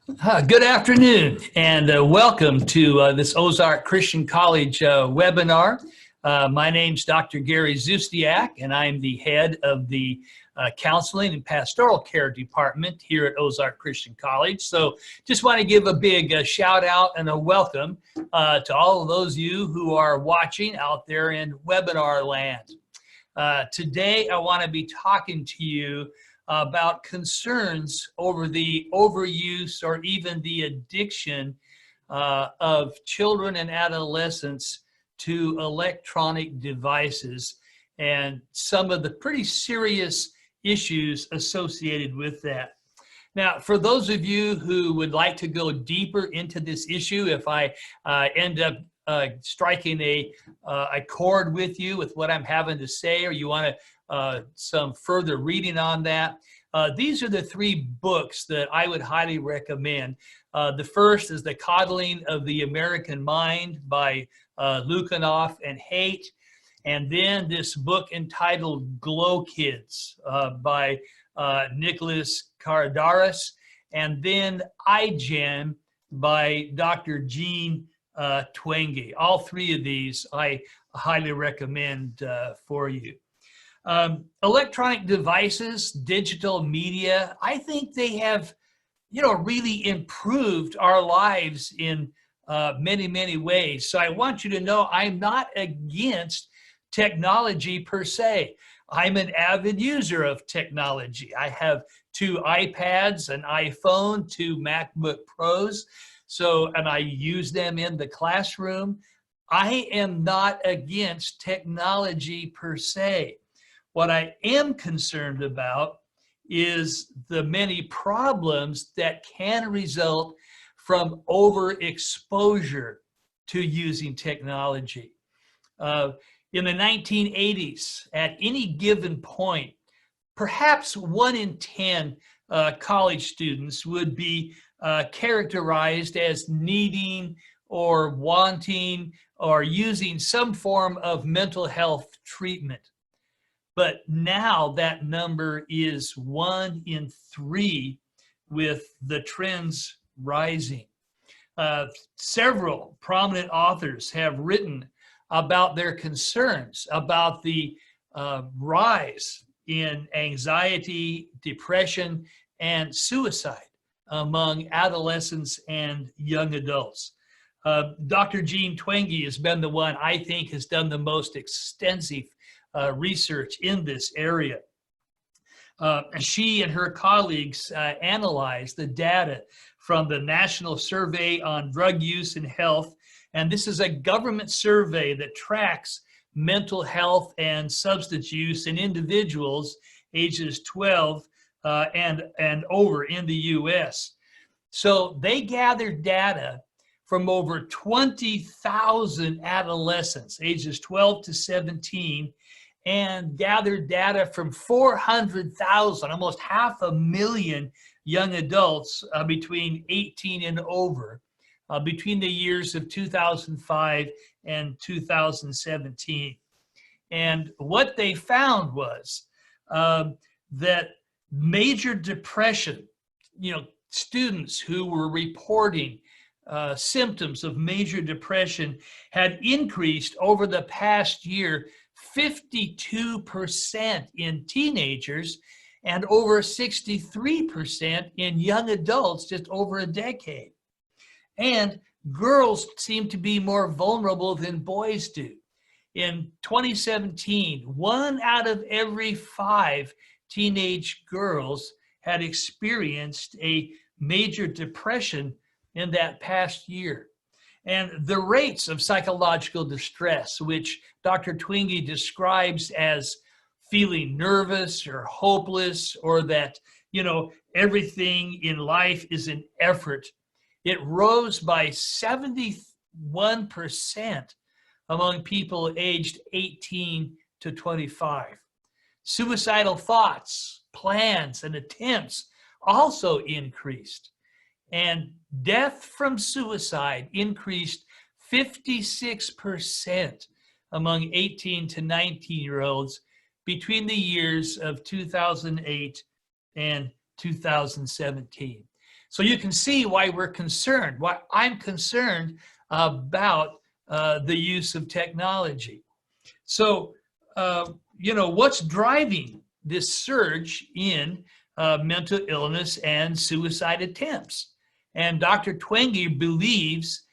Good afternoon, and welcome to this Ozark Christian College webinar. My name's Dr. Gary Zustiak, and I'm the head of the Counseling and Pastoral Care Department here at Ozark Christian College. So just want to give a big shout out and a welcome to all of those of you who are watching out there in webinar land. Today, I want to be talking to you about concerns over the overuse or even the addiction of children and adolescents to electronic devices and some of the pretty serious issues associated with that. Now, for those of you who would like to go deeper into this issue, if I end up striking a chord with you with what I'm having to say, or you want some further reading on that, these are the three books that I would highly recommend. The first is The Coddling of the American Mind by Lukianoff and Haidt, and then this book entitled Glow Kids by Nicholas Karadaris, and then iGen by Dr. Jean Twenge. All three of these I highly recommend for you. Electronic devices, digital media, I think they have, really improved our lives in many, many ways. So I want you to know I'm not against technology per se. I'm an avid user of technology. I have 2 iPads, an iPhone, 2 MacBook Pros, and I use them in the classroom. I am not against technology per se. What I am concerned about is the many problems that can result from overexposure to using technology. In the 1980s, at any given point, perhaps 1 in 10 college students would be characterized as needing or wanting or using some form of mental health treatment. But now that number is 1 in 3, with the trends rising. Several prominent authors have written about their concerns about the rise in anxiety, depression, and suicide among adolescents and young adults. Dr. Jean Twenge has been the one I think has done the most extensive research in this area. She and her colleagues analyzed the data from the National Survey on Drug Use and Health, and this is a government survey that tracks mental health and substance use in individuals ages 12 and over in the U.S. So they gathered data from over 20,000 adolescents ages 12 to 17, and gathered data from 400,000, almost 500,000 young adults between 18 and over, between the years of 2005 and 2017. And what they found was that major depression, students who were reporting symptoms of major depression had increased over the past year 52% in teenagers and over 63% in young adults just over a decade. And girls seem to be more vulnerable than boys do. In 2017, 1 out of every 5 teenage girls had experienced a major depression in that past year. And the rates of psychological distress, which Dr. Twenge describes as feeling nervous or hopeless, or that, everything in life is an effort, it rose by 71% among people aged 18 to 25. Suicidal thoughts, plans, and attempts also increased. And death from suicide increased 56% among 18 to 19-year-olds between the years of 2008 and 2017. So you can see why we're concerned, why I'm concerned about the use of technology. So, what's driving this surge in mental illness and suicide attempts? And Dr. Twenge believes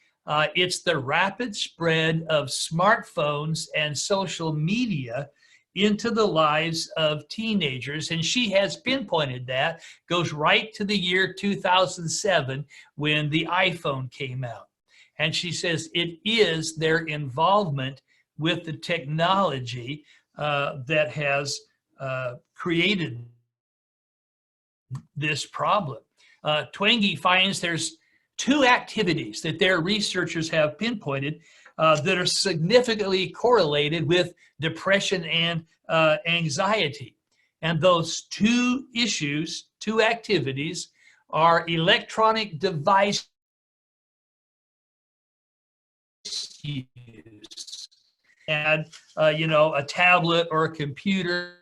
it's the rapid spread of smartphones and social media into the lives of teenagers. And she has pinpointed that, goes right to the year 2007 when the iPhone came out. And she says it is their involvement with the technology that has created this problem. Twenge finds there's two activities that their researchers have pinpointed that are significantly correlated with depression and anxiety. And those two issues, two activities, are electronic device use and, a tablet or a computer.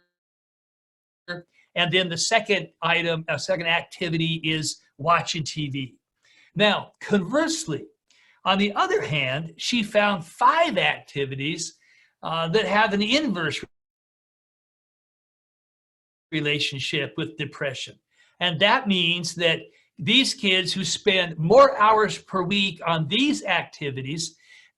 And then the second item, second activity is watching TV. Now, conversely, on the other hand, she found 5 activities that have an inverse relationship with depression. And that means that these kids who spend more hours per week on these activities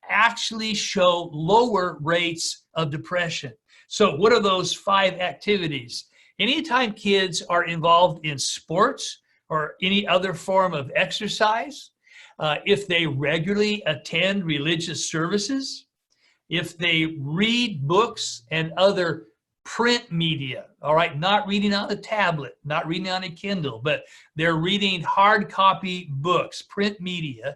actually show lower rates of depression. So what are those 5 activities? Anytime kids are involved in sports or any other form of exercise, if they regularly attend religious services, if they read books and other print media, all right, not reading on a tablet, not reading on a Kindle, but they're reading hard copy books, print media,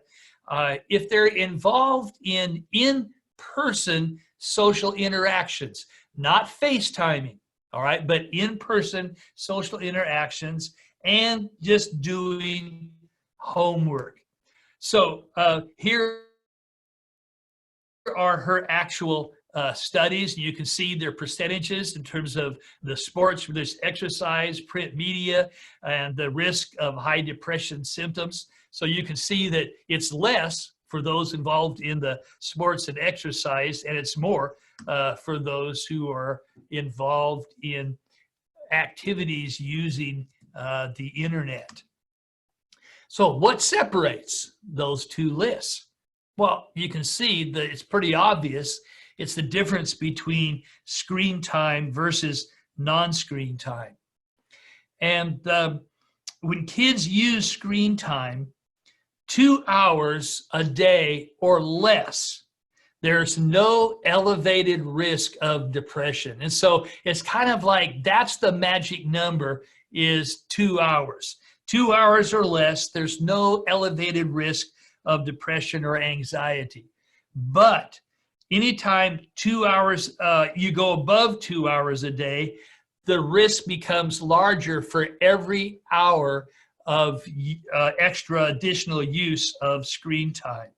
if they're involved in in-person social interactions, not FaceTiming, all right, but in-person social interactions and just doing homework. So here are her actual studies. You can see their percentages in terms of the sports, there's exercise, print media, and the risk of high depression symptoms. So you can see that it's less for those involved in the sports and exercise, and it's more for those who are involved in activities using the internet. So what separates those two lists? Well, you can see that it's pretty obvious. It's the difference between screen time versus non-screen time. And when kids use screen time 2 hours a day or less, there's no elevated risk of depression. And so it's kind of like that's the magic number, is 2 hours. 2 hours or less, there's no elevated risk of depression or anxiety. But anytime 2 hours, you go above 2 hours a day, the risk becomes larger for every hour of extra additional use of screen time.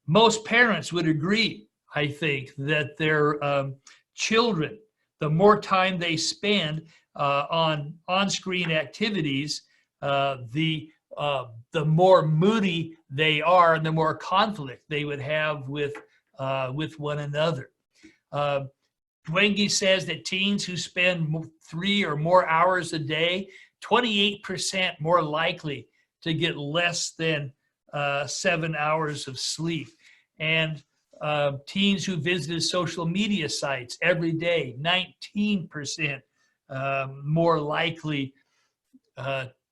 Most parents would agree, I think, that their children, the more time they spend on on-screen activities, the more moody they are and the more conflict they would have with one another. Twenge says that teens who spend 3 or more hours a day, 28% more likely to get less than 7 hours of sleep. And teens who visited social media sites every day, 19% more likely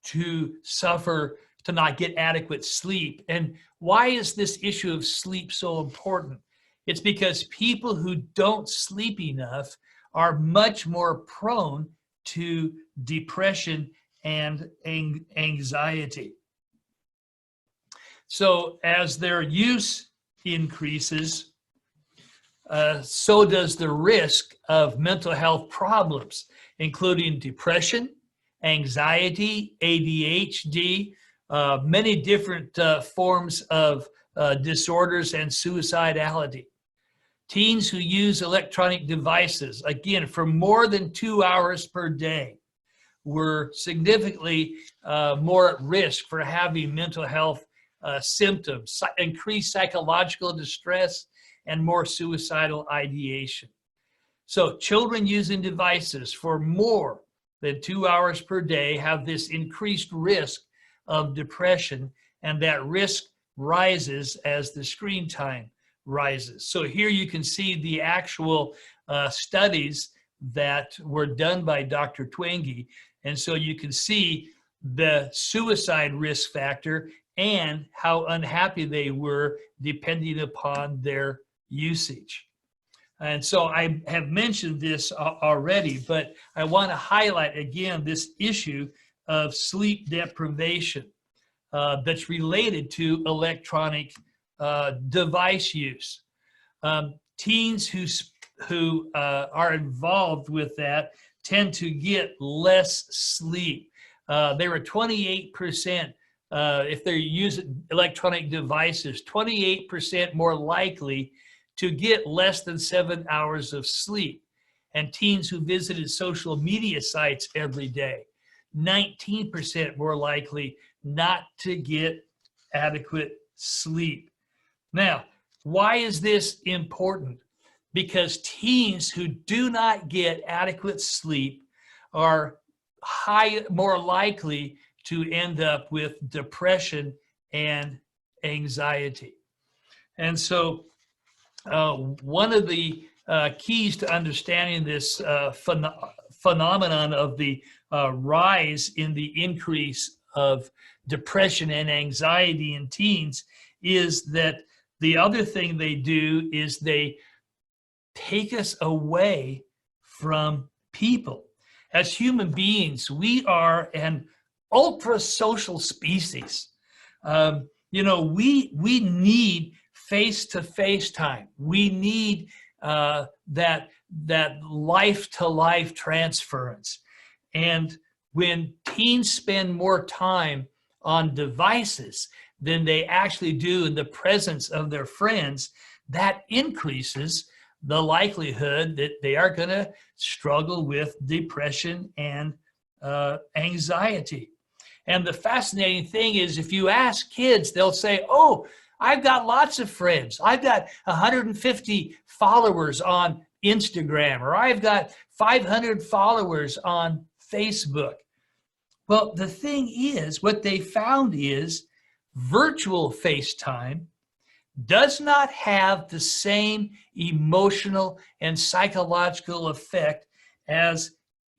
to suffer, to not get adequate sleep. And why is this issue of sleep so important? It's because people who don't sleep enough are much more prone to depression and anxiety. So as their use increases, so does the risk of mental health problems, including depression, anxiety, ADHD, many different forms of disorders and suicidality. Teens who use electronic devices, again, for more than 2 hours per day, were significantly more at risk for having mental health symptoms, increased psychological distress, and more suicidal ideation. So children using devices for more than 2 hours per day have this increased risk of depression, and that risk rises as the screen time rises. So here you can see the actual studies that were done by Dr. Twenge. And so you can see the suicide risk factor and how unhappy they were depending upon their usage. And so I have mentioned this already, but I want to highlight again this issue of sleep deprivation that's related to electronic device use. Teens who are involved with that tend to get less sleep. They were 28%, if they're using electronic devices, 28% more likely to get less than 7 hours of sleep. And teens who visited social media sites every day, 19% more likely not to get adequate sleep. Now, why is this important? Because teens who do not get adequate sleep are more likely to end up with depression and anxiety. And so one of the keys to understanding this phenomenon of the rise in the increase of depression and anxiety in teens is that the other thing they do is they take us away from people. As human beings, we are an ultra-social species. We need face-to-face time. We need that life-to-life transference. And when teens spend more time on devices than they actually do in the presence of their friends, that increases the likelihood that they are going to struggle with depression and anxiety. And the fascinating thing is, if you ask kids, they'll say, oh, I've got lots of friends. I've got 150 followers on Instagram, or I've got 500 followers on Facebook. Well, the thing is, what they found is virtual FaceTime does not have the same emotional and psychological effect as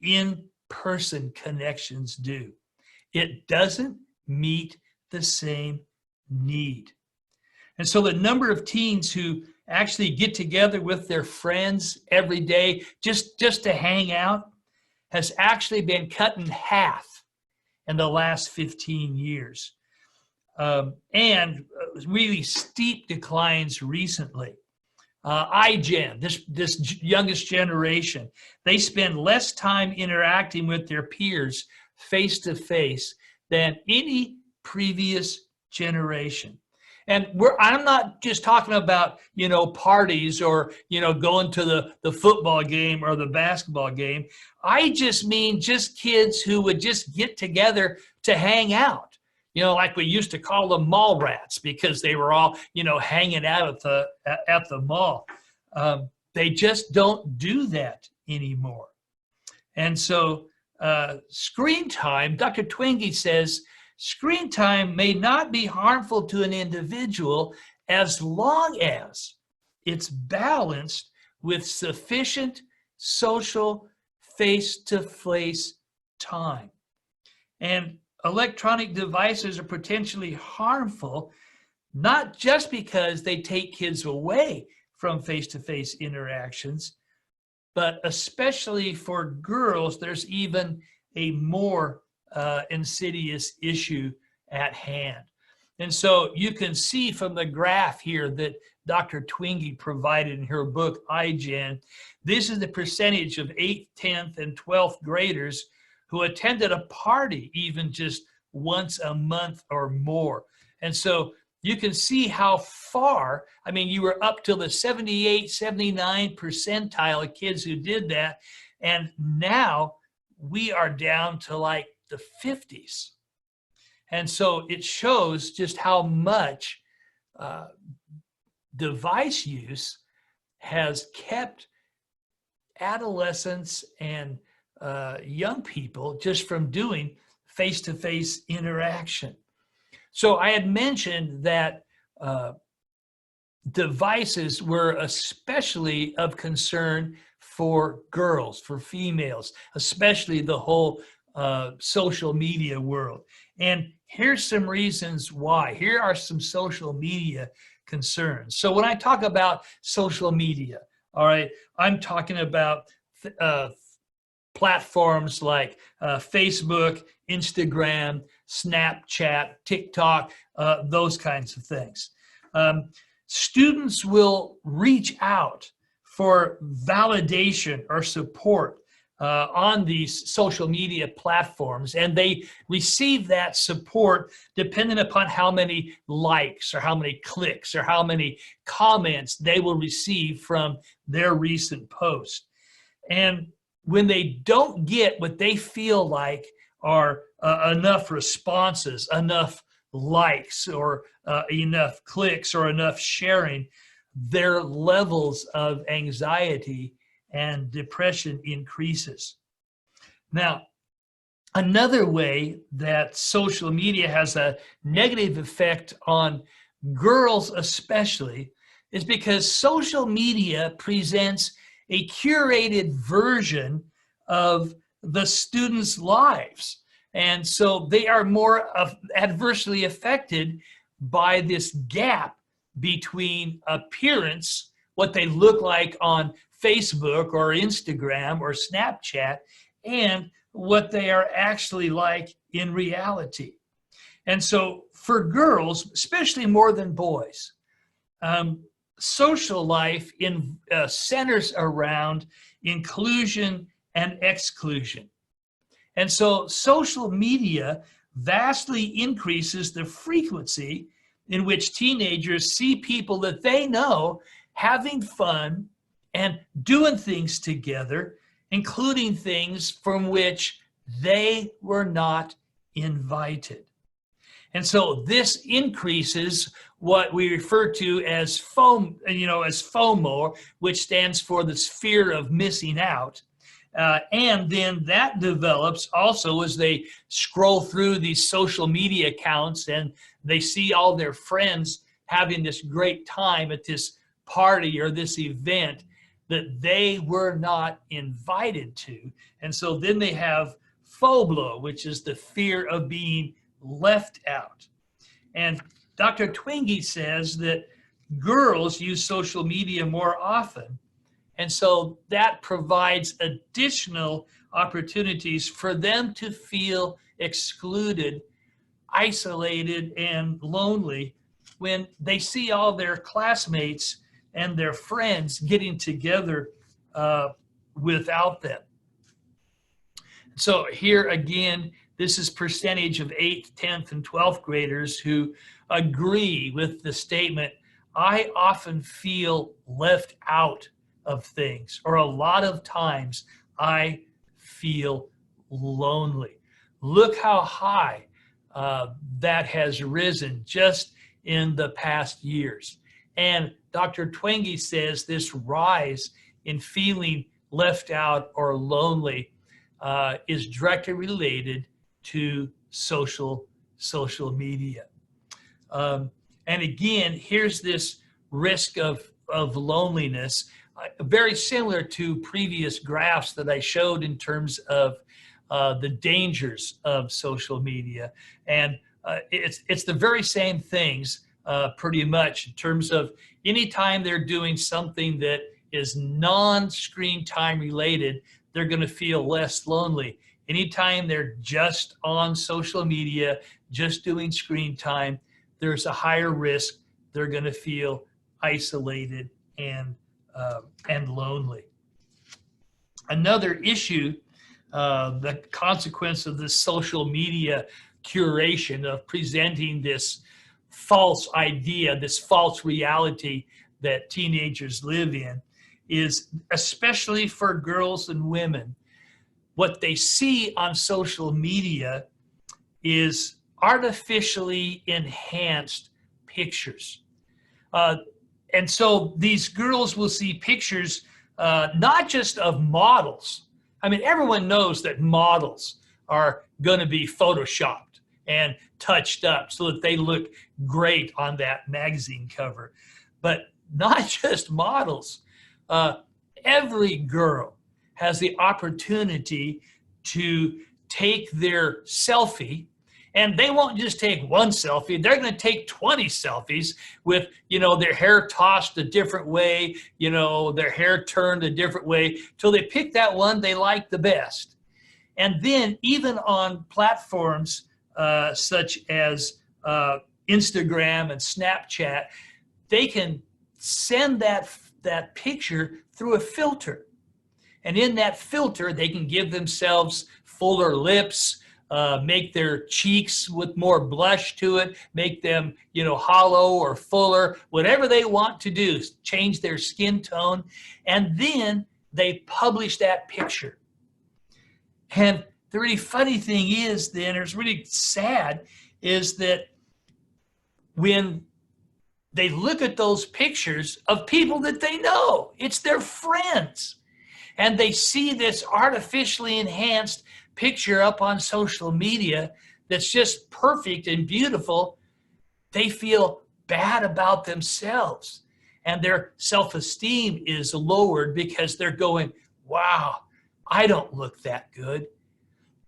in-person connections do. It doesn't meet the same need. And so the number of teens who actually get together with their friends every day just to hang out has actually been cut in half in the last 15 years. And really steep declines recently. iGen, this youngest generation, they spend less time interacting with their peers face-to-face than any previous generation. And I'm not just talking about, parties or, going to the football game or the basketball game. I just mean just kids who would just get together to hang out. Like we used to call them mall rats because they were all, hanging out at the mall. They just don't do that anymore. And so screen time, Dr. Twenge says, screen time may not be harmful to an individual as long as it's balanced with sufficient social face-to-face time. And electronic devices are potentially harmful, not just because they take kids away from face-to-face interactions, but especially for girls, there's even a more insidious issue at hand. And so you can see from the graph here that Dr. Twenge provided in her book, iGen, this is the percentage of 8th, 10th, and 12th graders who attended a party even just once a month or more. And so you can see how far, you were up to the 78, 79 percentile of kids who did that. And now we are down to like the 50s. And so it shows just how much device use has kept adolescents and young people just from doing face-to-face interaction. So I had mentioned that devices were especially of concern for girls, for females, especially the whole social media world. And here's some reasons why. Here are some social media concerns. So when I talk about social media, all right, I'm talking about platforms like Facebook, Instagram, Snapchat, TikTok, those kinds of things. Students will reach out for validation or support on these social media platforms, and they receive that support depending upon how many likes or how many clicks or how many comments they will receive from their recent post. And when they don't get what they feel like are enough responses, enough likes, or enough clicks, or enough sharing, their levels of anxiety and depression increases. Now, another way that social media has a negative effect on girls especially is because social media presents a curated version of the students' lives. And so they are more adversely affected by this gap between appearance, what they look like on Facebook or Instagram or Snapchat, and what they are actually like in reality. And so for girls, especially more than boys, social life centers around inclusion and exclusion. And so social media vastly increases the frequency in which teenagers see people that they know having fun and doing things together, including things from which they were not invited. And so this increases what we refer to as FOMO, which stands for this fear of missing out. And then that develops also as they scroll through these social media accounts and they see all their friends having this great time at this party or this event that they were not invited to. And so then they have FOBLO, which is the fear of being left out. And Dr. Twenge says that girls use social media more often. And so that provides additional opportunities for them to feel excluded, isolated, and lonely when they see all their classmates and their friends getting together without them. So here again, this is percentage of 8th, 10th, and 12th graders who agree with the statement, I often feel left out of things, or a lot of times I feel lonely. Look how high that has risen just in the past years. And Dr. Twenge says this rise in feeling left out or lonely is directly related to social media. And again, here's this risk of loneliness, very similar to previous graphs that I showed in terms of the dangers of social media. And it's the very same things pretty much in terms of anytime they're doing something that is non-screen time related, they're going to feel less lonely. Anytime they're just on social media, just doing screen time, there's a higher risk they're going to feel isolated and lonely. Another issue, the consequence of this social media curation of presenting this false idea, this false reality that teenagers live in, is especially for girls and women, what they see on social media is artificially enhanced pictures. And so these girls will see pictures not just of models. I mean, everyone knows that models are going to be photoshopped and touched up so that they look great on that magazine cover. But not just models. Every girl has the opportunity to take their selfie, and they won't just take one selfie. They're going to take 20 selfies with, their hair tossed a different way, their hair turned a different way, till they pick that one they like the best. And then even on platforms such as Instagram and Snapchat, they can send that picture through a filter. And in that filter, they can give themselves fuller lips, make their cheeks with more blush to it, make them, hollow or fuller, whatever they want to do, change their skin tone. And then they publish that picture. And the really funny thing is then, it's really sad, is that when they look at those pictures of people that they know, it's their friends, and they see this artificially enhanced picture up on social media that's just perfect and beautiful, they feel bad about themselves, and their self-esteem is lowered because they're going, wow, I don't look that good.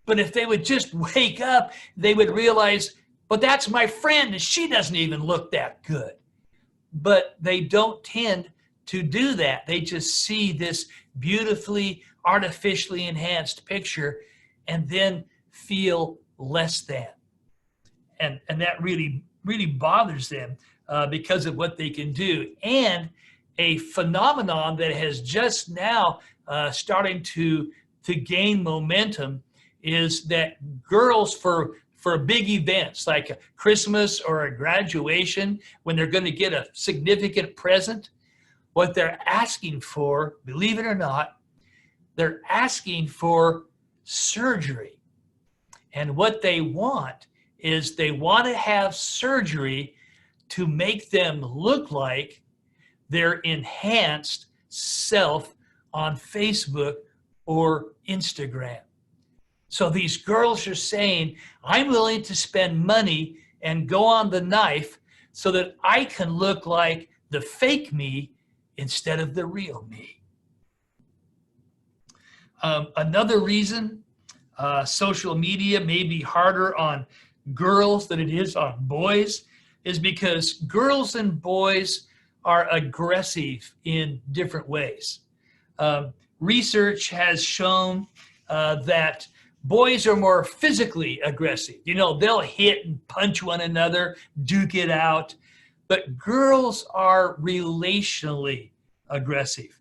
But if they would just wake up, they would realize, but that's my friend and she doesn't even look that good. But they don't tend to do that. They just see this beautifully, artificially enhanced picture and then feel less than. And that really, really bothers them because of what they can do. And a phenomenon that has just now starting to gain momentum is that girls for big events like a Christmas or a graduation, when they're going to get a significant present, what they're asking for, believe it or not, they're asking for surgery. And what they want is they want to have surgery to make them look like their enhanced self on Facebook or Instagram. So these girls are saying, I'm willing to spend money and go on the knife so that I can look like the fake me instead of the real me. Another reason social media may be harder on girls than it is on boys is because girls and boys are aggressive in different ways. Research has shown that boys are more physically aggressive. They'll hit and punch one another, duke it out. But girls are relationally aggressive,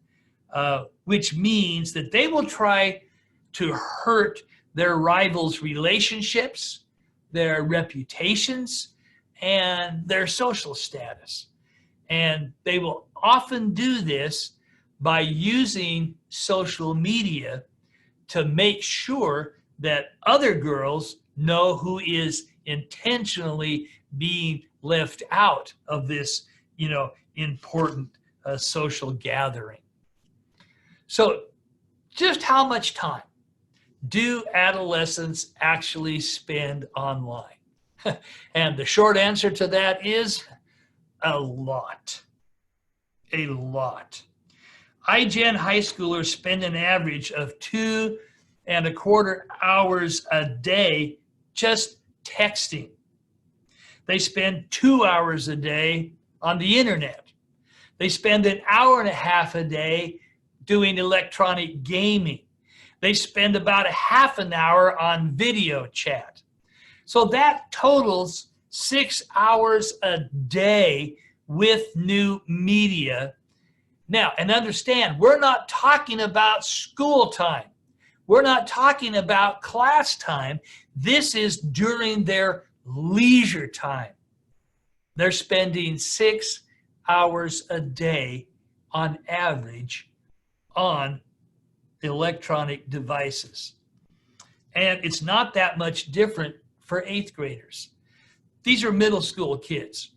which means that they will try to hurt their rivals' relationships, their reputations, and their social status. And they will often do this by using social media to make sure that other girls know who is intentionally being left out of this, important social gathering. So just how much time do adolescents actually spend online? And the short answer to that is a lot. A lot. iGen high schoolers spend an average of 2.25 hours a day just texting. They spend 2 hours a day on the internet. They spend 1.5 hours a day doing electronic gaming. They spend about 1/2 hour on video chat. So that totals 6 hours a day with new media. Now, and understand, we're not talking about school time. We're not talking about class time. This is during their leisure time. They're spending 6 hours a day on average on electronic devices. And it's not that much different for 8th graders. These are middle school kids.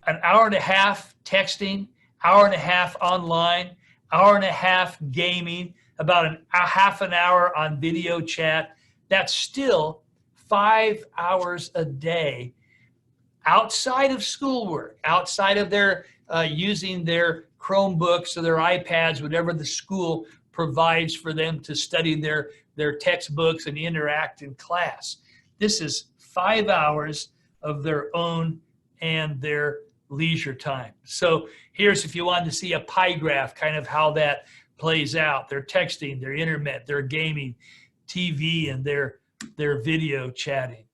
An hour and a half texting, hour and a half online, hour and a half gaming, about a half an hour on video chat. That's still 5 hours a day outside of schoolwork, outside of their using their Chromebooks or their iPads, whatever the school provides for them to study their textbooks and interact in class. This is 5 hours of their own and their leisure time. So here's, if you wanted to see a pie graph, kind of how that plays out. They're texting, their internet, their gaming, TV, and their video chatting.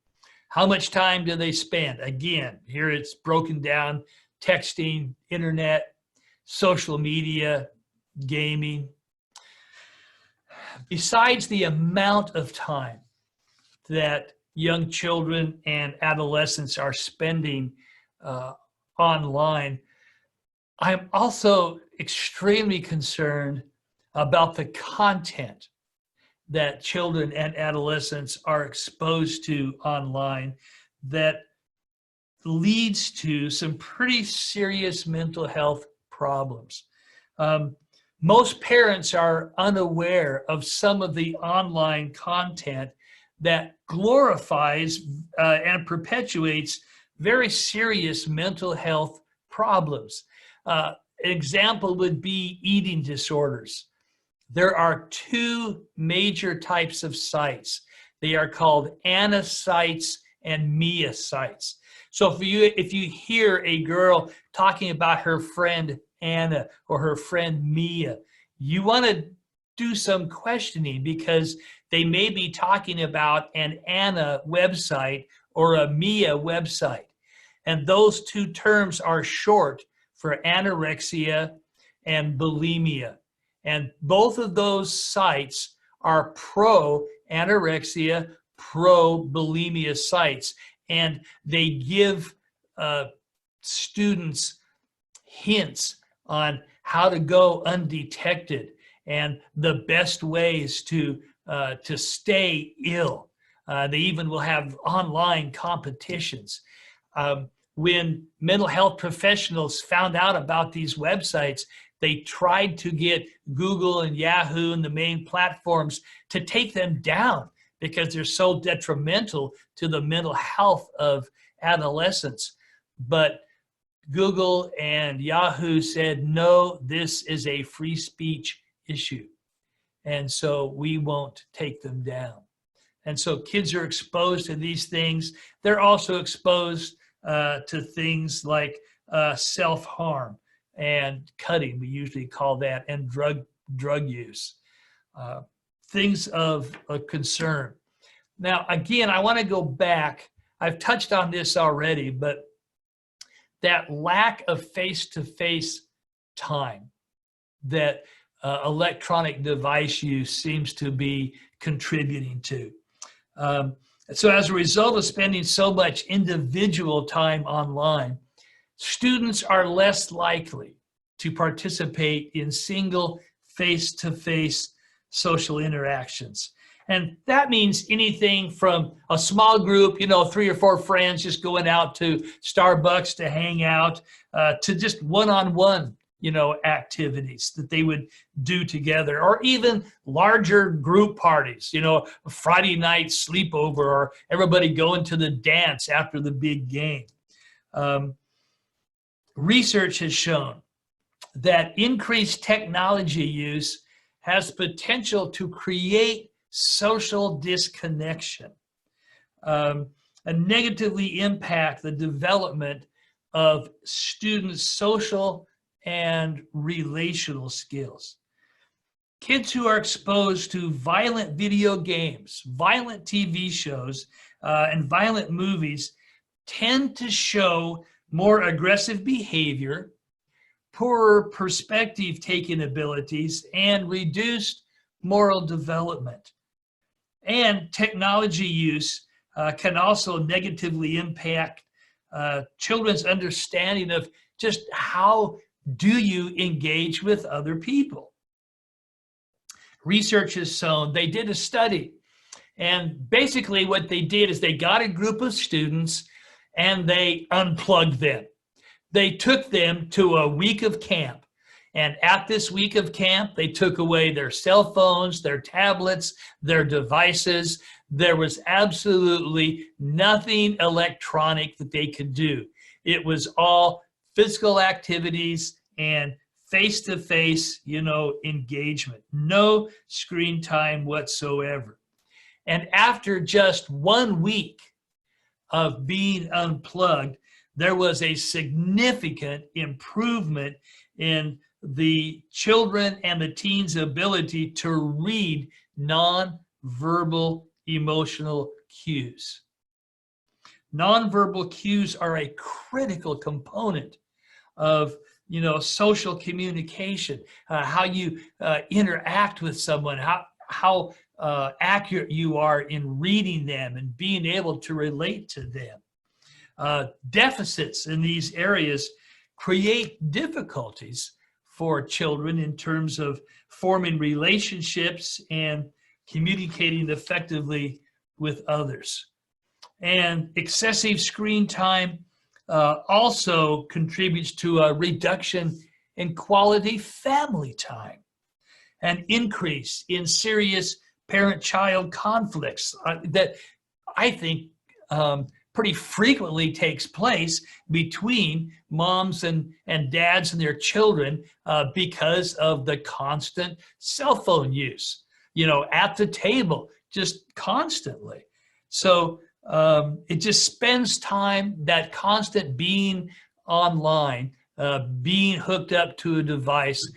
How much time do they spend? Again, here it's broken down: texting, internet, social media, gaming. Besides the amount of time that young children and adolescents are spending online, I'm also extremely concerned about the content that children and adolescents are exposed to online that leads to some pretty serious mental health problems. Most parents are unaware of some of the online content that glorifies and perpetuates very serious mental health problems. An example would be eating disorders. There are 2 major types of sites. They are called Anna sites and Mia sites. So if you hear a girl talking about her friend Anna or her friend Mia, you want to do some questioning, because they may be talking about an Anna website or a Mia website. And those 2 terms are short for anorexia and bulimia. And both of those sites are pro-anorexia, pro-bulimia sites. And they give students hints on how to go undetected and the best ways to stay ill. They even will have online competitions. When mental health professionals found out about these websites, they tried to get Google and Yahoo and the main platforms to take them down because they're so detrimental to the mental health of adolescents. But Google and Yahoo said, no, this is a free speech issue. And so we won't take them down. And so kids are exposed to these things. They're also exposed to things like self-harm and cutting, we usually call that, and drug use. Things of concern. Now, again, I want to go back. I've touched on this already, but that lack of face-to-face time that electronic device use seems to be contributing to. So as a result of spending so much individual time online, students are less likely to participate in single face-to-face social interactions. And that means anything from a small group, 3 or 4 friends just going out to Starbucks to hang out, to just one-on-one, activities that they would do together, or even larger group parties, a Friday night sleepover, or everybody going to the dance after the big game. Research has shown that increased technology use has potential to create social disconnection and negatively impact the development of students' social and relational skills. Kids who are exposed to violent video games, violent TV shows, and violent movies tend to show more aggressive behavior, poorer perspective-taking abilities, and reduced moral development. And technology use can also negatively impact children's understanding of just how do you engage with other people. Research has shown, they did a study, And basically what they did is they got a group of students and they unplugged them. They took them to a week of camp. And at this week of camp, they took away their cell phones, their tablets, their devices. There was absolutely nothing electronic that they could do. It was all physical activities and face-to-face, engagement. No screen time whatsoever. And after just 1 week of being unplugged, there was a significant improvement in the children and the teens' ability to read nonverbal emotional cues. Nonverbal cues are a critical component of social communication, how you interact with someone, how accurate you are in reading them and being able to relate to them. Deficits in these areas create difficulties for children in terms of forming relationships and communicating effectively with others. And excessive screen time also contributes to a reduction in quality family time, an increase in serious parent-child conflicts that I think pretty frequently takes place between moms and dads and their children because of the constant cell phone use, at the table, just constantly. So it just spends time, that constant being online, being hooked up to a device,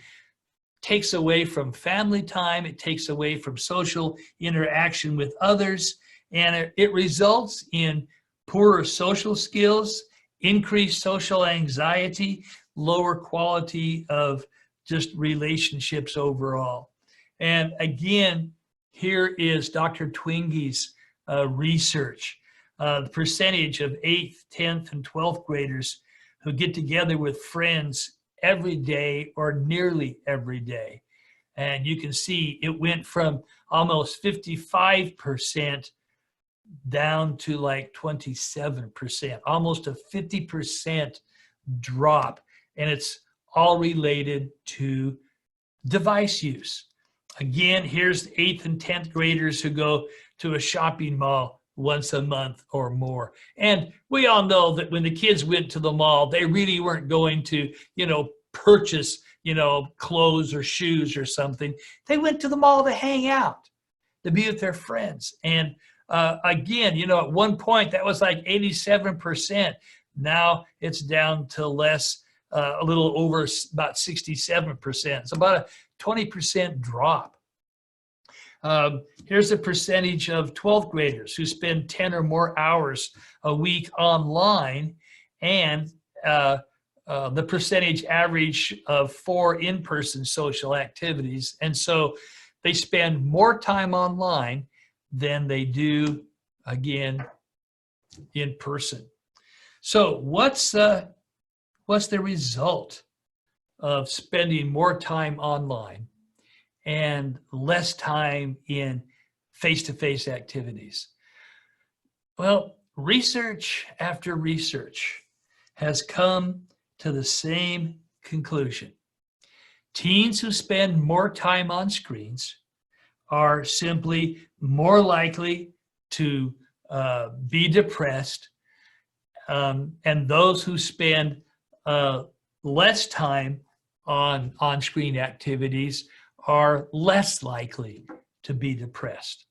takes away from family time, it takes away from social interaction with others, and it results in poorer social skills, increased social anxiety, lower quality of just relationships overall. And again, here is Dr. Twinge's research. The percentage of 8th, 10th, and 12th graders who get together with friends every day or nearly every day. And you can see it went from almost 55% down to like 27%, almost a 50% drop. And it's all related to device use. Again, here's the 8th and 10th graders who go to a shopping mall once a month or more. And we all know that when the kids went to the mall, they really weren't going to, purchase, clothes or shoes or something. They went to the mall to hang out, to be with their friends. And again, at one point that was like 87%. Now it's down to less, a little over about 67%. It's about a 20% drop. Here's the percentage of 12th graders who spend 10 or more hours a week online, and the percentage average of 4 in-person social activities. And so they spend more time online than they do, again, in person. So what's the result of spending more time online and less time in face-to-face activities? Well, research after research has come to the same conclusion. Teens who spend more time on screens are simply more likely to be depressed, and those who spend less time on on-screen activities are less likely to be depressed.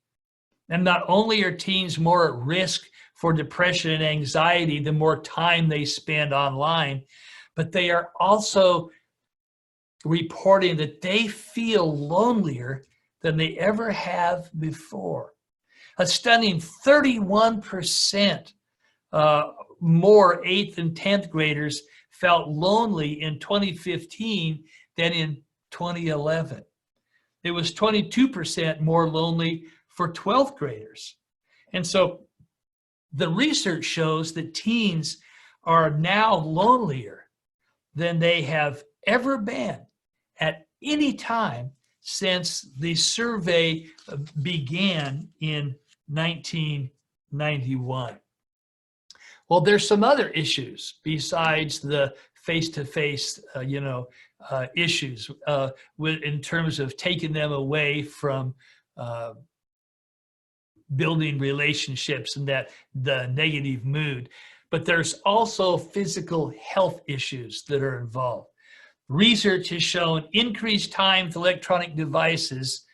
And not only are teens more at risk for depression and anxiety the more time they spend online, but they are also reporting that they feel lonelier than they ever have before. A stunning 31% more 8th and 10th graders felt lonely in 2015 than in 2011. It was 22% more lonely for 12th graders. And so the research shows that teens are now lonelier than they have ever been at any time since the survey began in 1991. Well, there's some other issues besides the face-to-face, issues in terms of taking them away from building relationships and the negative mood. But there's also physical health issues that are involved. Research has shown increased time with electronic devices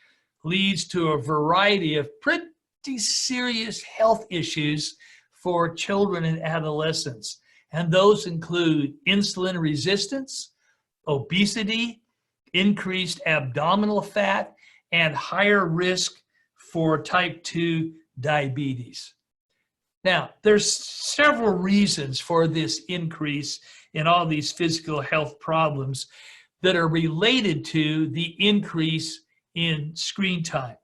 leads to a variety of pretty serious health issues for children and adolescents. And those include insulin resistance, obesity, increased abdominal fat, and higher risk for type 2 diabetes. Now, there's several reasons for this increase in all these physical health problems that are related to the increase in screen time.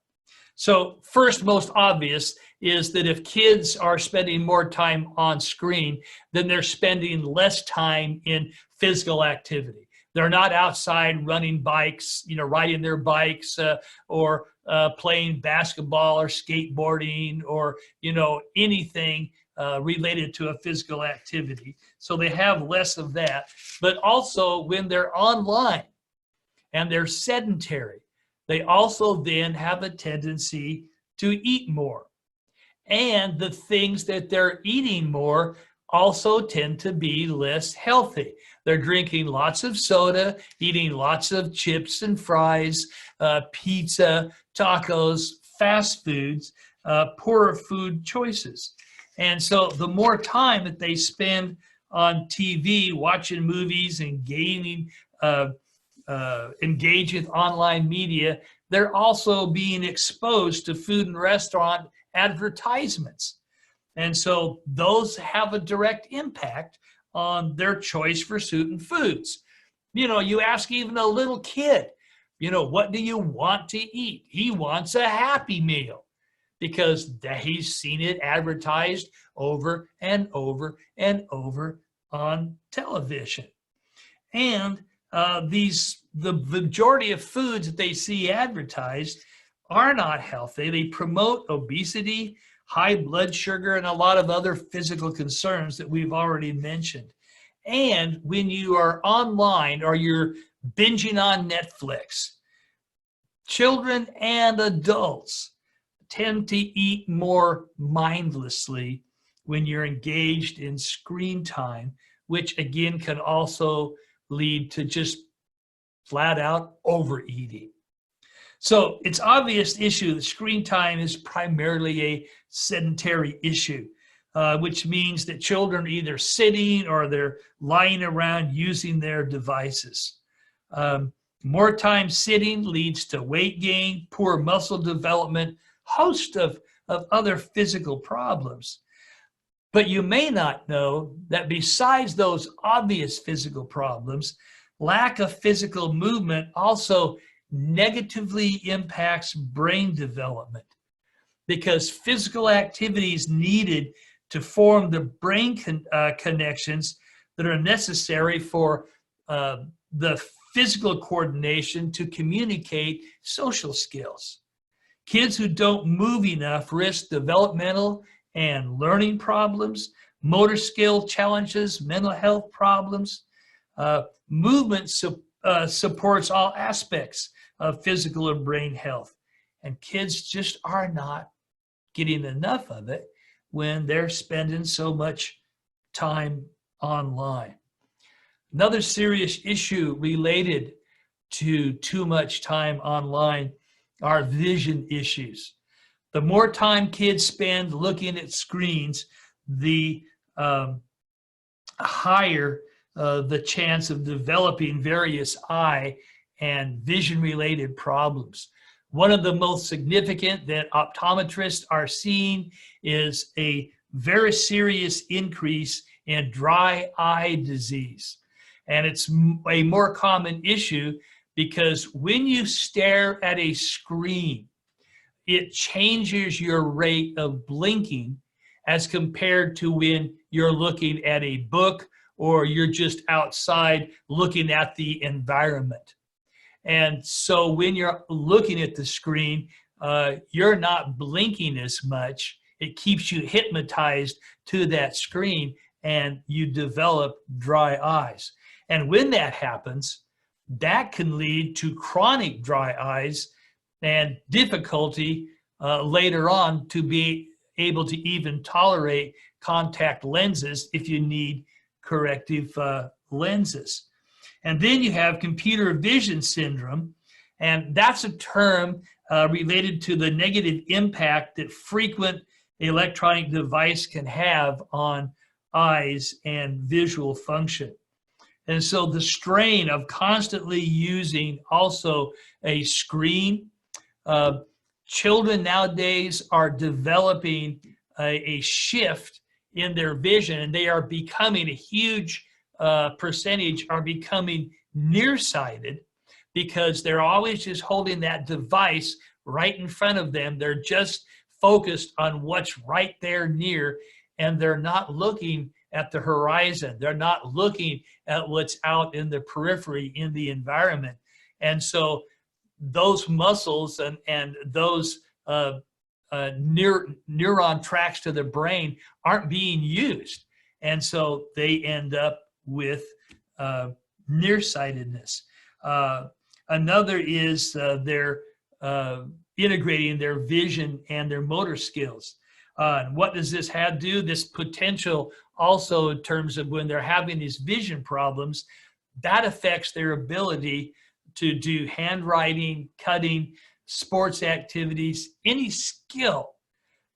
So first, most obvious is that if kids are spending more time on screen, then they're spending less time in physical activity. They're not outside running bikes, riding their bikes or playing basketball or skateboarding or, anything related to a physical activity. So they have less of that. But also when they're online and they're sedentary, they also then have a tendency to eat more. And the things that they're eating more also tend to be less healthy. They're drinking lots of soda, eating lots of chips and fries, pizza, tacos, fast foods, poorer food choices. And so the more time that they spend on TV, watching movies and gaming, engage with online media, they're also being exposed to food and restaurant advertisements. And so those have a direct impact on their choice for certain foods. You ask even a little kid, what do you want to eat? He wants a Happy Meal because he's seen it advertised over and over and over on television. And the majority of foods that they see advertised are not healthy. They promote obesity, high blood sugar, and a lot of other physical concerns that we've already mentioned. And when you are online or you're binging on Netflix, children and adults tend to eat more mindlessly when you're engaged in screen time, which again can also lead to just flat out overeating. So it's obvious issue that screen time is primarily a sedentary issue, which means that children are either sitting or they're lying around using their devices. More time sitting leads to weight gain, poor muscle development, host of other physical problems. But you may not know that besides those obvious physical problems, lack of physical movement also negatively impacts brain development because physical activity is needed to form the brain connections that are necessary for the physical coordination to communicate social skills. Kids who don't move enough risk developmental and learning problems, motor skill challenges, mental health problems. Movement supports all aspects of physical and brain health. And kids just are not getting enough of it when they're spending so much time online. Another serious issue related to too much time online are vision issues. The more time kids spend looking at screens, the higher the chance of developing various eye and vision-related problems. One of the most significant that optometrists are seeing is a very serious increase in dry eye disease. And it's a more common issue because when you stare at a screen, it changes your rate of blinking as compared to when you're looking at a book or you're just outside looking at the environment. And so when you're looking at the screen, you're not blinking as much. It keeps you hypnotized to that screen and you develop dry eyes. And when that happens, that can lead to chronic dry eyes and difficulty later on to be able to even tolerate contact lenses if you need corrective lenses. And then you have computer vision syndrome, and that's a term related to the negative impact that frequent electronic device can have on eyes and visual function. And so the strain of constantly using also a screen, children nowadays are developing a shift in their vision, and they are becoming a huge percentage are becoming nearsighted because they're always just holding that device right in front of them. They're just focused on what's right there near, and they're not looking at the horizon. They're not looking at what's out in the periphery in the environment. And so those muscles and those neuron tracks to the brain aren't being used. And so they end up with nearsightedness. Another is they're integrating their vision and their motor skills. What does this do? This potential also in terms of when they're having these vision problems, that affects their ability to do handwriting, cutting, sports activities, any skill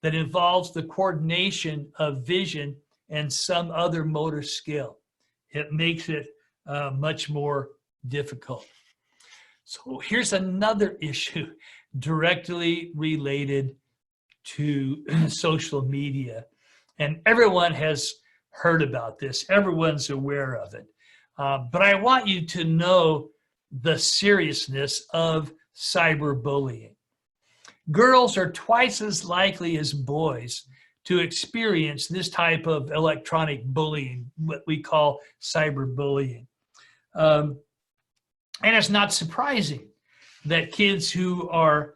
that involves the coordination of vision and some other motor skill. It makes it much more difficult. So here's another issue directly related to social media. And everyone has heard about this. Everyone's aware of it. But I want you to know the seriousness of cyberbullying. Girls are twice as likely as boys to experience this type of electronic bullying, what we call cyberbullying. And it's not surprising that kids who are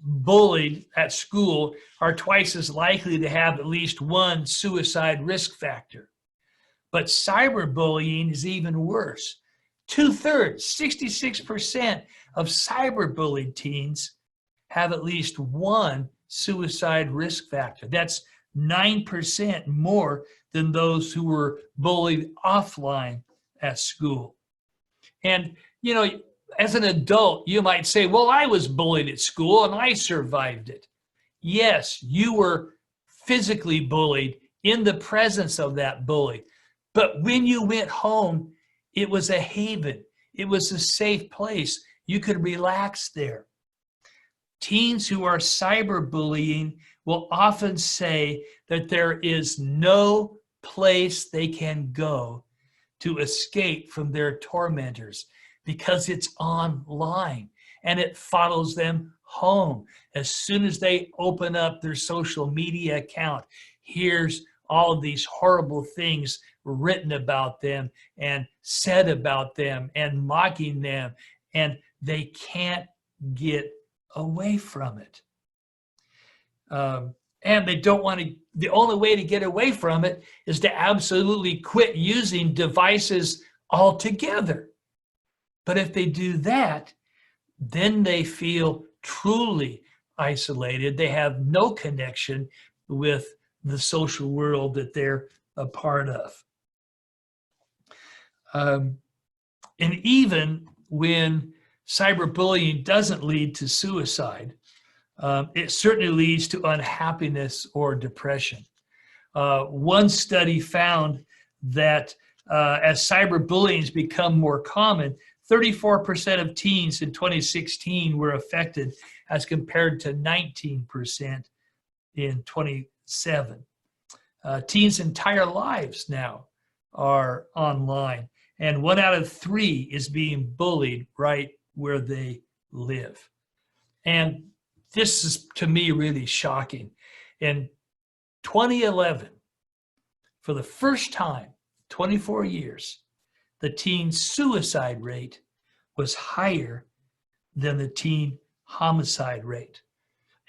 bullied at school are twice as likely to have at least one suicide risk factor. But cyberbullying is even worse. 2/3, 66% of cyberbullied teens have at least one suicide risk factor. That's 9% more than those who were bullied offline at school. And, you know, as an adult, you might say, well, I was bullied at school and I survived it. Yes, you were physically bullied in the presence of that bully. But when you went home, it was a haven. It was a safe place. You could relax there. Teens who are cyberbullying will often say that there is no place they can go to escape from their tormentors because it's online and it follows them home. As soon as they open up their social media account, here's all of these horrible things written about them and said about them and mocking them, and they can't get away from it. And they don't want to, the only way to get away from it is to absolutely quit using devices altogether. But if they do that, then they feel truly isolated. They have no connection with the social world that they're a part of. And even when cyberbullying doesn't lead to suicide, it certainly leads to unhappiness or depression. One study found that as cyberbullying has become more common, 34% of teens in 2016 were affected as compared to 19% in 2007. Teens' entire lives now are online, and 1 out of 3 is being bullied right where they live. And this is, to me, really shocking. In 2011, for the first time, 24 years, the teen suicide rate was higher than the teen homicide rate.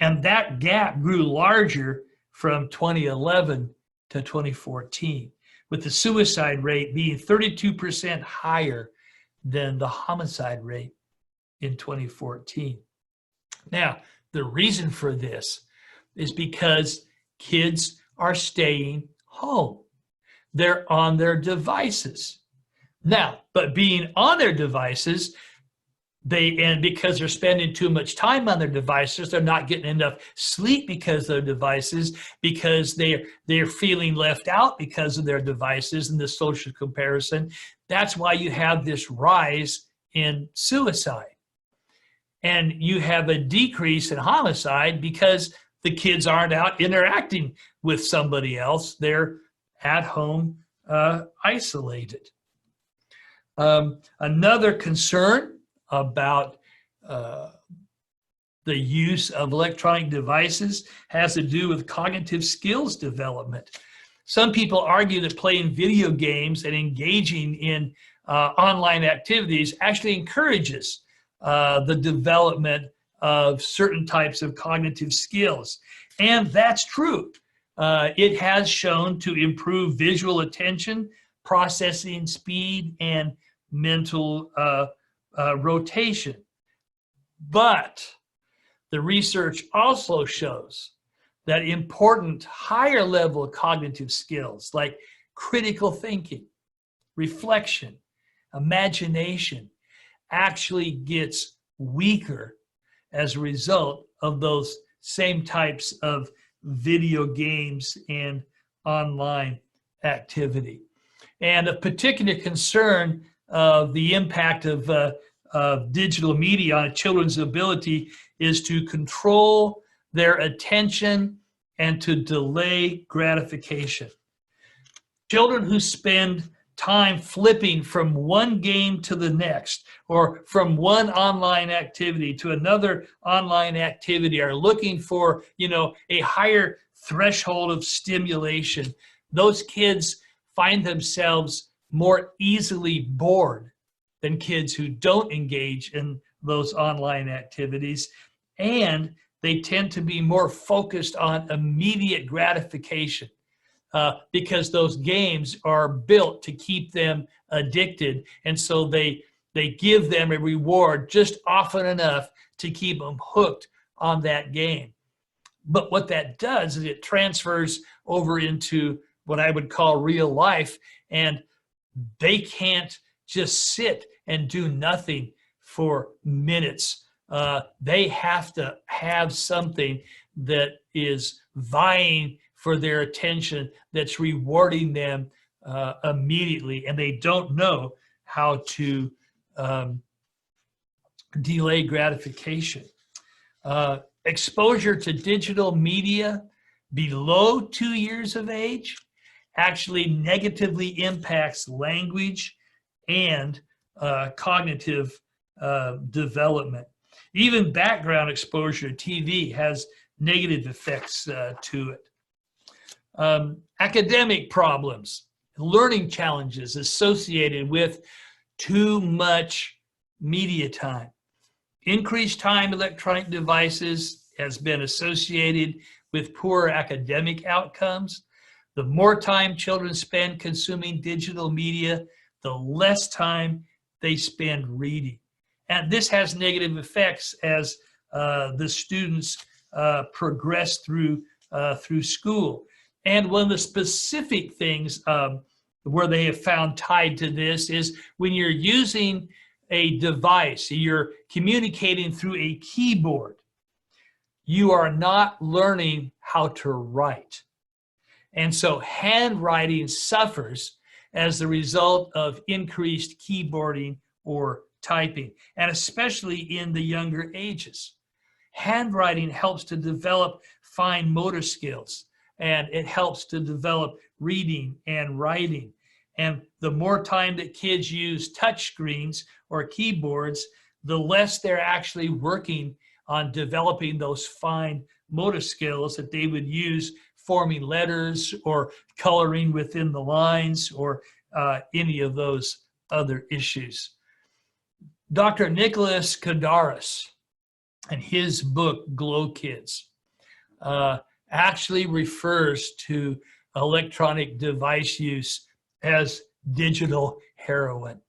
And that gap grew larger from 2011 to 2014, with the suicide rate being 32% higher than the homicide rate in 2014. Now, the reason for this is because kids are staying home. They're on their devices. Now, but being on their devices, and because they're spending too much time on their devices, they're not getting enough sleep because of their devices, because they're feeling left out because of their devices and the social comparison. That's why you have this rise in suicide. And you have a decrease in homicide because the kids aren't out interacting with somebody else. They're at home isolated. Another concern about the use of electronic devices has to do with cognitive skills development. Some people argue that playing video games and engaging in online activities actually encourages the development of certain types of cognitive skills. And that's true. It has shown to improve visual attention, processing speed, and mental rotation. But the research also shows that important higher level cognitive skills like critical thinking, reflection, imagination actually gets weaker as a result of those same types of video games and online activity. And a particular concern of the impact of digital media on a children's ability is to control their attention and to delay gratification. Children who spend time flipping from one game to the next, or from one online activity to another online activity, are looking for, a higher threshold of stimulation. Those kids find themselves more easily bored than kids who don't engage in those online activities, and they tend to be more focused on immediate gratification. Because those games are built to keep them addicted. And so they give them a reward just often enough to keep them hooked on that game. But what that does is it transfers over into what I would call real life, and they can't just sit and do nothing for minutes. They have to have something that is vying for their attention, that's rewarding them immediately, and they don't know how to delay gratification. Exposure to digital media below 2 years of age actually negatively impacts language and cognitive development. Even background exposure to TV has negative effects to it. Academic problems, learning challenges associated with too much media time. Increased time electronic devices has been associated with poor academic outcomes. The more time children spend consuming digital media, the less time they spend reading. And this has negative effects as the students progress through school. And one of the specific things where they have found tied to this is when you're using a device, you're communicating through a keyboard, you are not learning how to write. And so handwriting suffers as a result of increased keyboarding or typing, and especially in the younger ages. Handwriting helps to develop fine motor skills, and it helps to develop reading and writing. And the more time that kids use touch screens or keyboards, the less they're actually working on developing those fine motor skills that they would use forming letters or coloring within the lines or any of those other issues. Dr. Nicholas Kadaris and his book, Glow Kids, actually refers to electronic device use as digital heroin.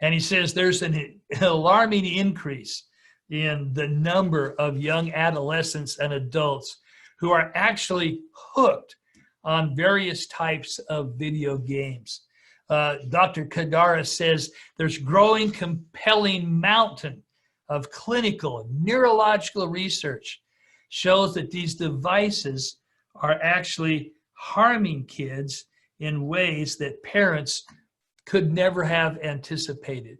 And he says there's an alarming increase in the number of young adolescents and adults who are actually hooked on various types of video games. Dr. Kadara says there's growing compelling mountain of clinical and neurological research shows that these devices are actually harming kids in ways that parents could never have anticipated.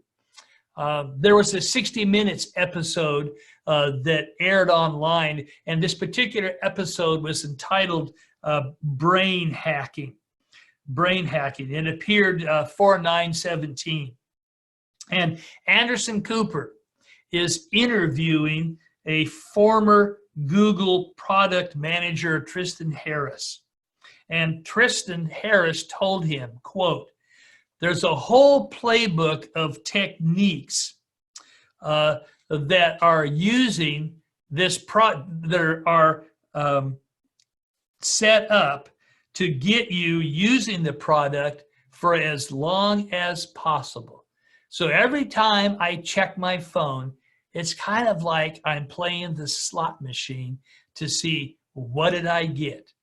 There was a 60 Minutes episode that aired online, and this particular episode was entitled Brain Hacking. It appeared 4/9/17. And Anderson Cooper is interviewing a former Google product manager, Tristan Harris. And Tristan Harris told him, quote, "There's a whole playbook of techniques that are using this that are set up to get you using the product for as long as possible. So every time I check my phone, it's kind of like I'm playing the slot machine to see what did I get."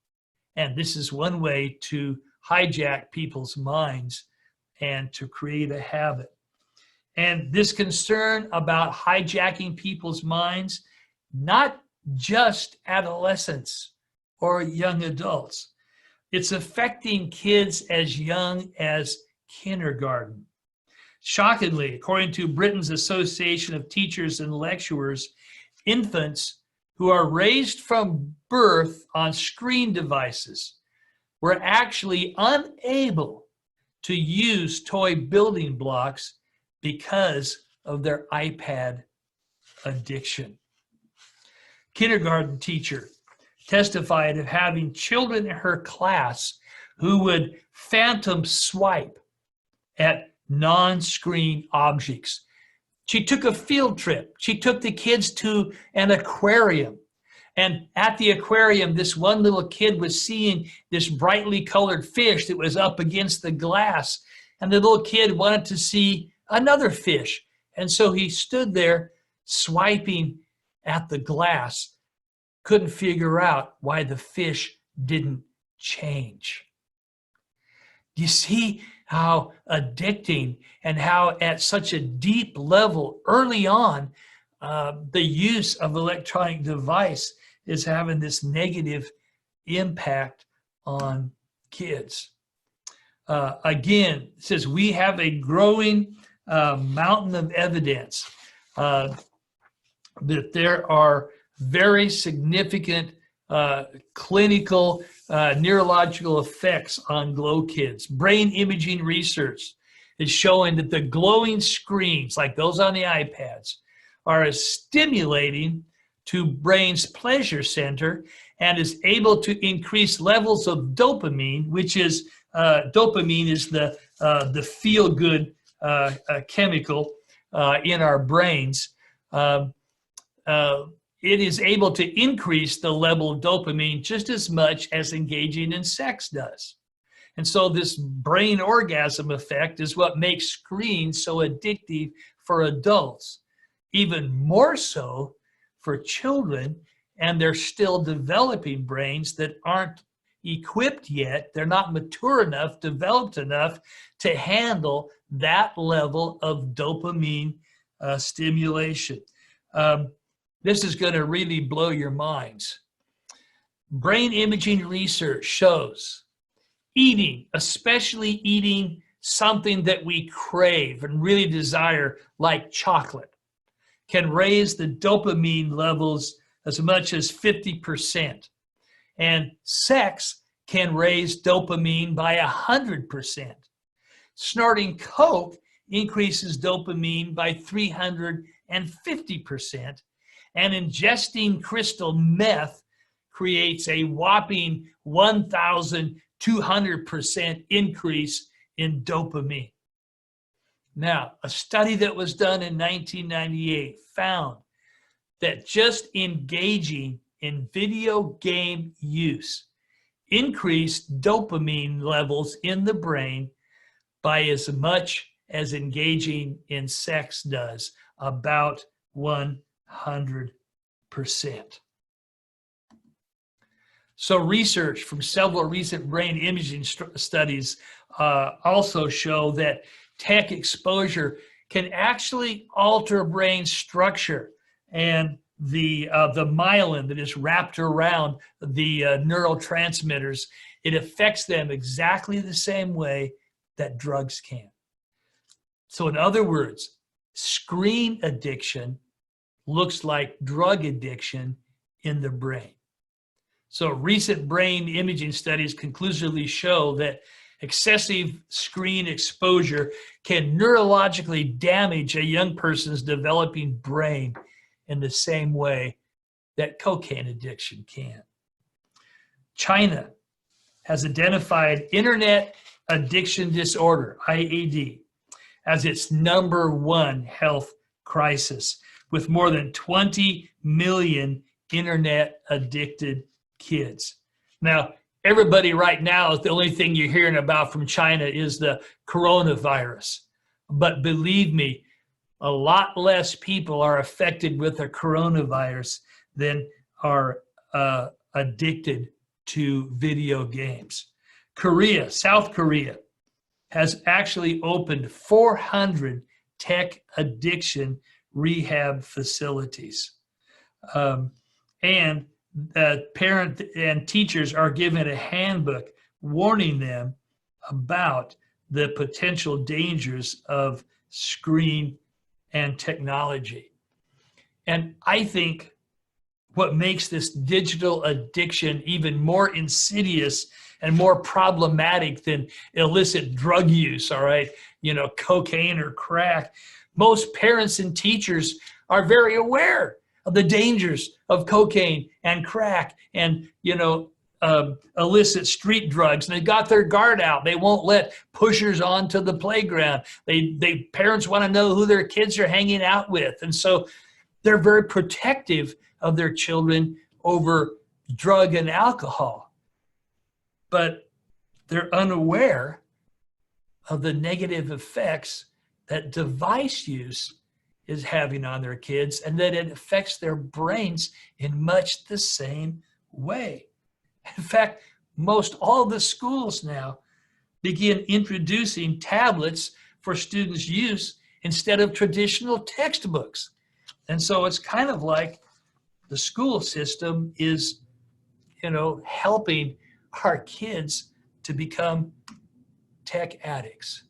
And this is one way to hijack people's minds and to create a habit. And this concern about hijacking people's minds, not just adolescents or young adults, it's affecting kids as young as kindergarten. Shockingly, according to Britain's Association of Teachers and Lecturers, infants who are raised from birth on screen devices were actually unable to use toy building blocks because of their iPad addiction. Kindergarten teacher testified of having children in her class who would phantom swipe at non-screen objects. She took a field trip. She took the kids to an aquarium. And at the aquarium, this one little kid was seeing this brightly colored fish that was up against the glass. And the little kid wanted to see another fish. And so he stood there swiping at the glass, couldn't figure out why the fish didn't change. Do you see how addicting and how at such a deep level early on, the use of electronic device is having this negative impact on kids? Again, it says we have a growing mountain of evidence that there are very significant clinical neurological effects on glow kids. Brain imaging research is showing that the glowing screens, like those on the iPads, are as stimulating to brain's pleasure center and is able to increase levels of dopamine, which is dopamine is the feel-good chemical in our brains. It is able to increase the level of dopamine just as much as engaging in sex does. And so this brain orgasm effect is what makes screens so addictive for adults, even more so for children, and they're still developing brains that aren't equipped yet. They're not mature enough, developed enough to handle that level of dopamine stimulation. This is going to really blow your minds. Brain imaging research shows eating, especially eating something that we crave and really desire, like chocolate, can raise the dopamine levels as much as 50%. And sex can raise dopamine by 100%. Snorting Coke increases dopamine by 350%. And ingesting crystal meth creates a whopping 1,200% increase in dopamine. Now, a study that was done in 1998 found that just engaging in video game use increased dopamine levels in the brain by as much as engaging in sex does, about 100%. So research from several recent brain imaging studies also show that tech exposure can actually alter brain structure and the myelin that is wrapped around the neurotransmitters. It affects them exactly the same way that drugs can. So in other words, screen addiction looks like drug addiction in the brain. So recent brain imaging studies conclusively show that excessive screen exposure can neurologically damage a young person's developing brain in the same way that cocaine addiction can. China has identified internet addiction disorder, IAD, as its #1 health crisis, with more than 20 million internet addicted kids. Now, everybody right now, the only thing you're hearing about from China is the coronavirus. But believe me, a lot less people are affected with the coronavirus than are addicted to video games. Korea, South Korea, has actually opened 400 tech addiction rehab facilities. And parents and teachers are given a handbook warning them about the potential dangers of screen and technology. And I think what makes this digital addiction even more insidious and more problematic than illicit drug use, all right, cocaine or crack, most parents and teachers are very aware of the dangers of cocaine and crack and, illicit street drugs. And they got their guard out. They won't let pushers onto the playground. Parents want to know who their kids are hanging out with. And so they're very protective of their children over drug and alcohol. But they're unaware of the negative effects that device use is having on their kids, and that it affects their brains in much the same way. In fact, most all the schools now begin introducing tablets for students' use instead of traditional textbooks. And so it's kind of like the school system is, helping our kids to become tech addicts.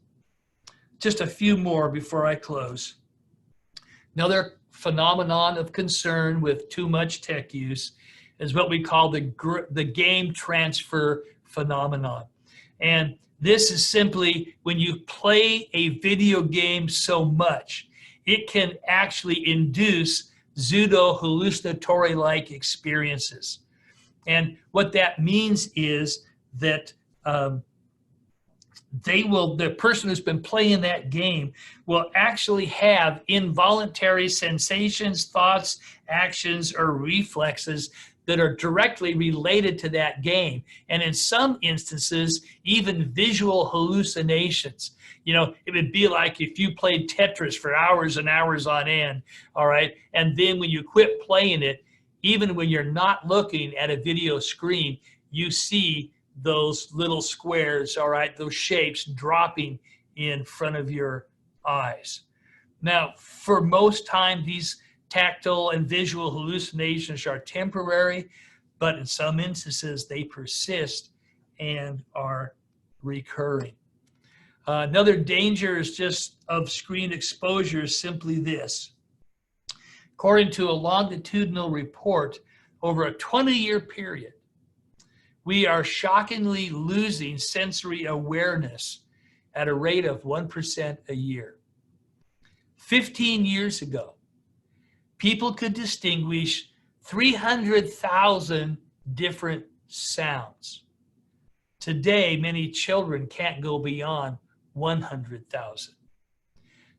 Just a few more before I close. Another phenomenon of concern with too much tech use is what we call the game transfer phenomenon. And this is simply when you play a video game so much, it can actually induce pseudo-hallucinatory-like experiences. And what that means is that the person who's been playing that game will actually have involuntary sensations, thoughts, actions, or reflexes that are directly related to that game. And in some instances, even visual hallucinations. It would be like if you played Tetris for hours and hours on end, all right? And then when you quit playing it, even when you're not looking at a video screen, you see those little squares, all right, those shapes dropping in front of your eyes. Now, for most time, these tactile and visual hallucinations are temporary, but in some instances, they persist and are recurring. Another danger is just of screen exposure is simply this. According to a longitudinal report over a 20-year period, we are shockingly losing sensory awareness at a rate of 1% a year. 15 years ago, people could distinguish 300,000 different sounds. Today, many children can't go beyond 100,000.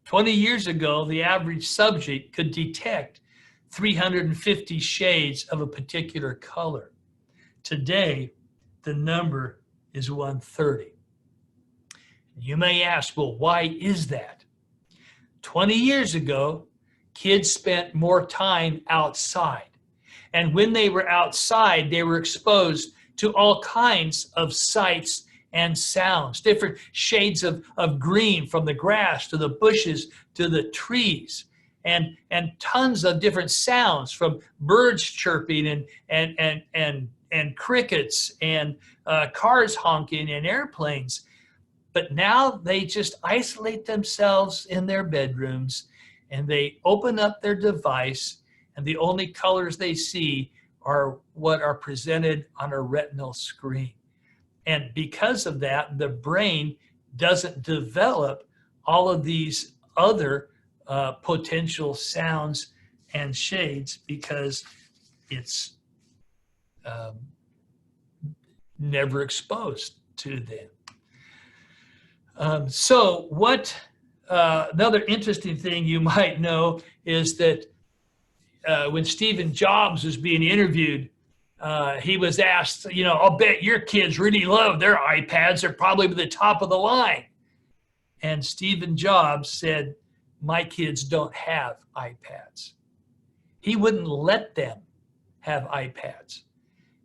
20 years ago, the average subject could detect 350 shades of a particular color. Today, the number is 130. You may ask, well, why is that? 20 years ago, kids spent more time outside. And when they were outside, they were exposed to all kinds of sights and sounds, different shades of green, from the grass to the bushes to the trees, and tons of different sounds, from birds chirping and crickets and cars honking and airplanes. But now they just isolate themselves in their bedrooms, and they open up their device, and the only colors they see are what are presented on a retinal screen. And because of that, the brain doesn't develop all of these other potential sounds and shades, because it's never exposed to them. So what another interesting thing you might know is that when Steve Jobs was being interviewed, he was asked, I'll bet your kids really love their iPads. They're probably at the top of the line. And Steve Jobs said, my kids don't have iPads. He wouldn't let them have iPads.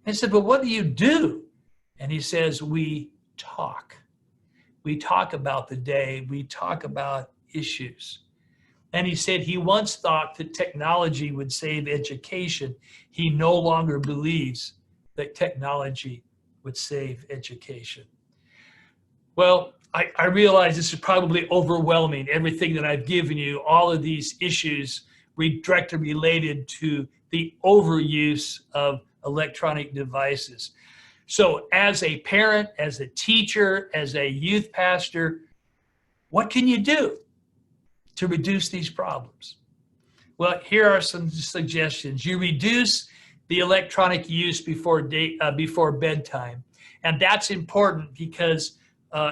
I said, but what do you do? And he says, we talk. We talk about the day. We talk about issues. And he said he once thought that technology would save education. He no longer believes that technology would save education. Well, I realize this is probably overwhelming, everything that I've given you, all of these issues directly related to the overuse of electronic devices. So as a parent, as a teacher, as a youth pastor, what can you do to reduce these problems? Well, here are some suggestions. You reduce the electronic use before bedtime. And that's important because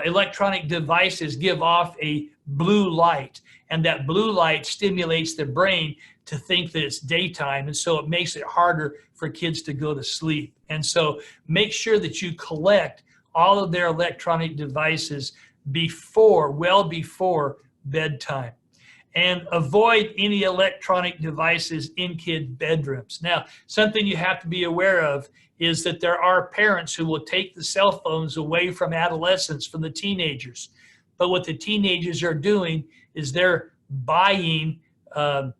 electronic devices give off a blue light, and that blue light stimulates the brain to think that it's daytime, and so it makes it harder for kids to go to sleep. And so make sure that you collect all of their electronic devices well before bedtime. And avoid any electronic devices in kid bedrooms. Now, something you have to be aware of is that there are parents who will take the cell phones away from adolescents, from the teenagers. But what the teenagers are doing is they're buying burner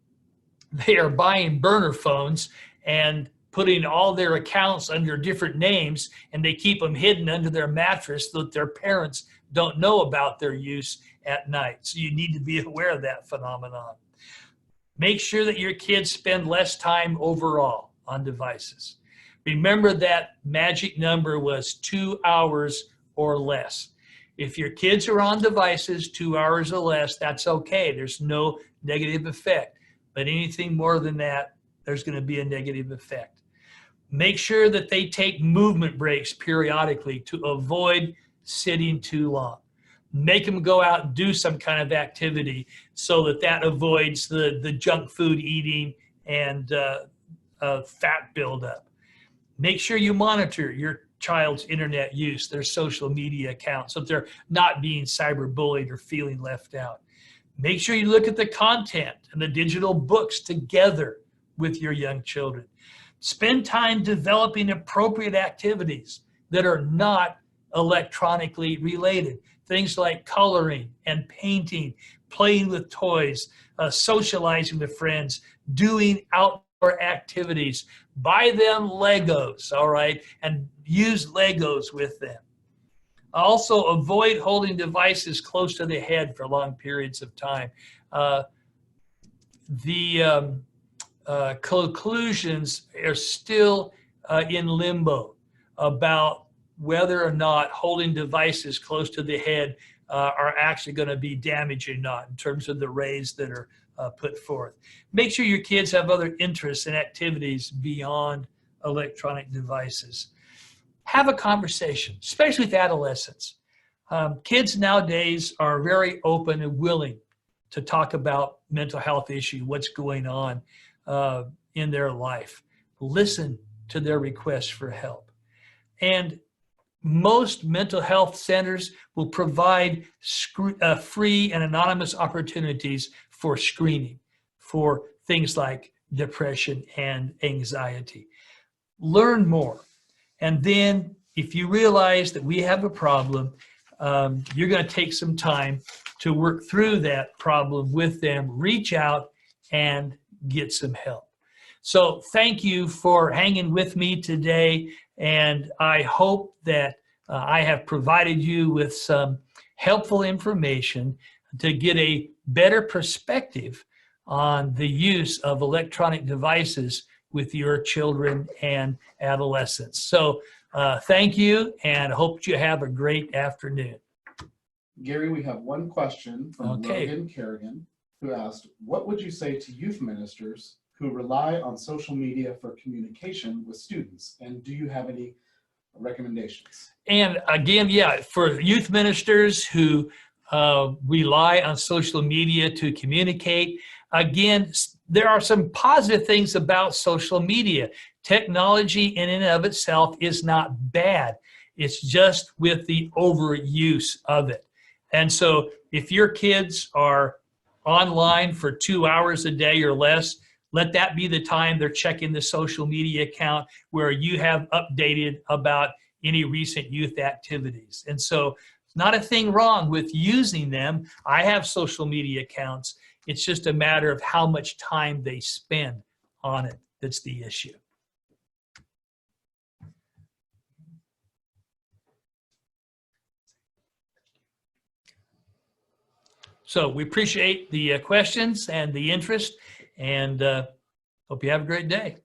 phones and putting all their accounts under different names, and they keep them hidden under their mattress so that their parents don't know about their use at night. So you need to be aware of that phenomenon. Make sure that your kids spend less time overall on devices. Remember that magic number was 2 hours or less. If your kids are on devices 2 hours or less, that's okay. There's no negative effect. But anything more than that, there's going to be a negative effect. Make sure that they take movement breaks periodically to avoid sitting too long. Make them go out and do some kind of activity so that avoids the junk food eating and fat buildup. Make sure you monitor your child's internet use, their social media accounts, so that they're not being cyberbullied or feeling left out. Make sure you look at the content and the digital books together with your young children. Spend time developing appropriate activities that are not electronically related. Things like coloring and painting, playing with toys, socializing with friends, doing outdoor activities. Buy them Legos, all right, and use Legos with them. Also, avoid holding devices close to the head for long periods of time. The conclusions are still in limbo about whether or not holding devices close to the head are actually going to be damaging or not in terms of the rays that are put forth. Make sure your kids have other interests and activities beyond electronic devices. Have a conversation, especially with adolescents. Kids nowadays are very open and willing to talk about mental health issues, what's going on in their life. Listen to their requests for help. And most mental health centers will provide free and anonymous opportunities for screening for things like depression and anxiety. Learn more. And then if you realize that we have a problem, you're going to take some time to work through that problem with them, reach out and get some help. So thank you for hanging with me today, and I hope that I have provided you with some helpful information to get a better perspective on the use of electronic devices with your children and adolescents. So thank you, and hope you have a great afternoon. Gary, we have one question from Logan Kerrigan, who asked, what would you say to youth ministers who rely on social media for communication with students? And do you have any recommendations? And again, yeah, for youth ministers who rely on social media to communicate, again, there are some positive things about social media. Technology in and of itself is not bad. It's just with the overuse of it. And so if your kids are online for 2 hours a day or less, let that be the time they're checking the social media account where you have updated about any recent youth activities. And so not a thing wrong with using them. I have social media accounts. It's just a matter of how much time they spend on it that's the issue. So we appreciate the questions and the interest, and hope you have a great day.